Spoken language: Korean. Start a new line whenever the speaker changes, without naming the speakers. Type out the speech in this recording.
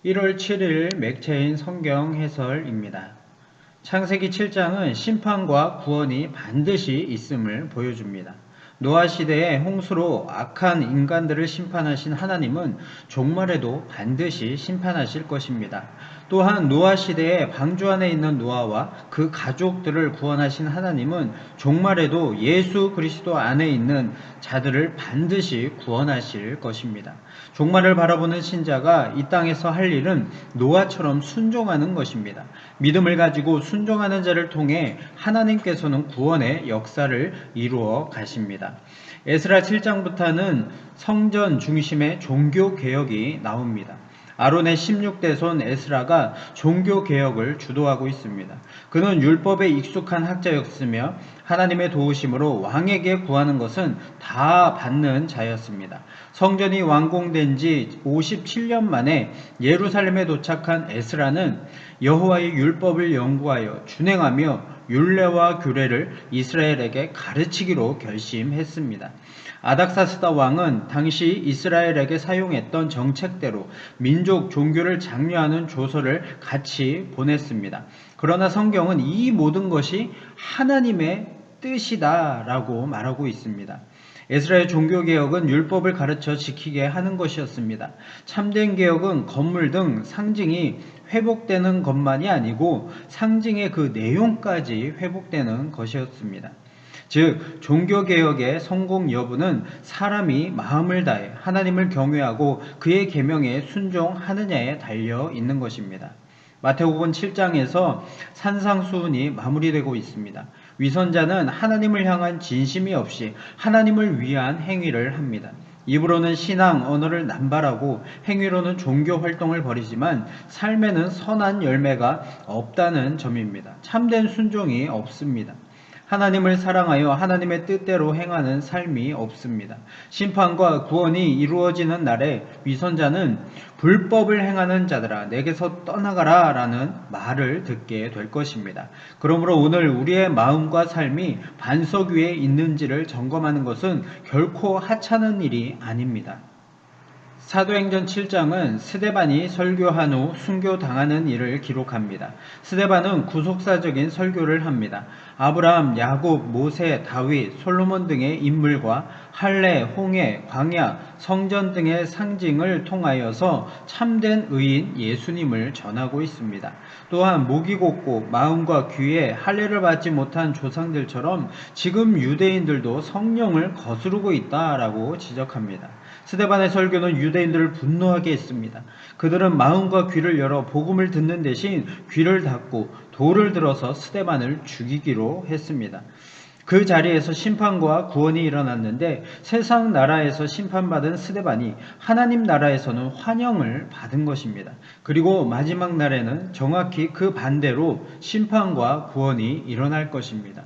1월 7일 맥체인 성경 해설입니다. 창세기 7장은 심판과 구원이 반드시 있음을 보여줍니다. 노아 시대의 홍수로 악한 인간들을 심판하신 하나님은 종말에도 반드시 심판하실 것입니다. 또한 노아 시대에 방주 안에 있는 노아와 그 가족들을 구원하신 하나님은 종말에도 예수 그리스도 안에 있는 자들을 반드시 구원하실 것입니다. 종말을 바라보는 신자가 이 땅에서 할 일은 노아처럼 순종하는 것입니다. 믿음을 가지고 순종하는 자를 통해 하나님께서는 구원의 역사를 이루어 가십니다. 에스라 7장부터는 성전 중심의 종교개혁이 나옵니다. 아론의 16대 손 에스라가 종교개혁을 주도하고 있습니다. 그는 율법에 익숙한 학자였으며 하나님의 도우심으로 왕에게 구하는 것은 다 받는 자였습니다. 성전이 완공된 지 57년 만에 예루살렘에 도착한 에스라는 여호와의 율법을 연구하여 준행하며 율례와 규례를 이스라엘에게 가르치기로 결심했습니다. 아닥사스다 왕은 당시 이스라엘에게 사용했던 정책대로 민족 종교를 장려하는 조서를 같이 보냈습니다. 그러나 성경은 이 모든 것이 하나님의 뜻이다라고 말하고 있습니다. 에스라의 종교개혁은 율법을 가르쳐 지키게 하는 것이었습니다. 참된 개혁은 건물 등 상징이 회복되는 것만이 아니고 상징의 그 내용까지 회복되는 것이었습니다. 즉 종교개혁의 성공 여부는 사람이 마음을 다해 하나님을 경외하고 그의 계명에 순종하느냐에 달려 있는 것입니다. 마태복음 7장에서 산상수훈이 마무리되고 있습니다. 위선자는 하나님을 향한 진심이 없이 하나님을 위한 행위를 합니다. 입으로는 신앙 언어를 남발하고 행위로는 종교 활동을 벌이지만 삶에는 선한 열매가 없다는 점입니다. 참된 순종이 없습니다. 하나님을 사랑하여 하나님의 뜻대로 행하는 삶이 없습니다. 심판과 구원이 이루어지는 날에 위선자는 불법을 행하는 자들아 내게서 떠나가라 라는 말을 듣게 될 것입니다. 그러므로 오늘 우리의 마음과 삶이 반석 위에 있는지를 점검하는 것은 결코 하찮은 일이 아닙니다. 사도행전 7장은 스데반이 설교한 후 순교당하는 일을 기록합니다. 스데반은 구속사적인 설교를 합니다. 아브라함, 야곱, 모세, 다윗, 솔로몬 등의 인물과 할례, 홍해, 광야, 성전 등의 상징을 통하여서 참된 의인 예수님을 전하고 있습니다. 또한 목이 곧고 마음과 귀에 할례를 받지 못한 조상들처럼 지금 유대인들도 성령을 거스르고 있다라고 지적합니다. 스데반의 설교는 유대인들을 분노하게 했습니다. 그들은 마음과 귀를 열어 복음을 듣는 대신 귀를 닫고 돌을 들어서 스데반을 죽이기로 했습니다. 그 자리에서 심판과 구원이 일어났는데 세상 나라에서 심판받은 스데반이 하나님 나라에서는 환영을 받은 것입니다. 그리고 마지막 날에는 정확히 그 반대로 심판과 구원이 일어날 것입니다.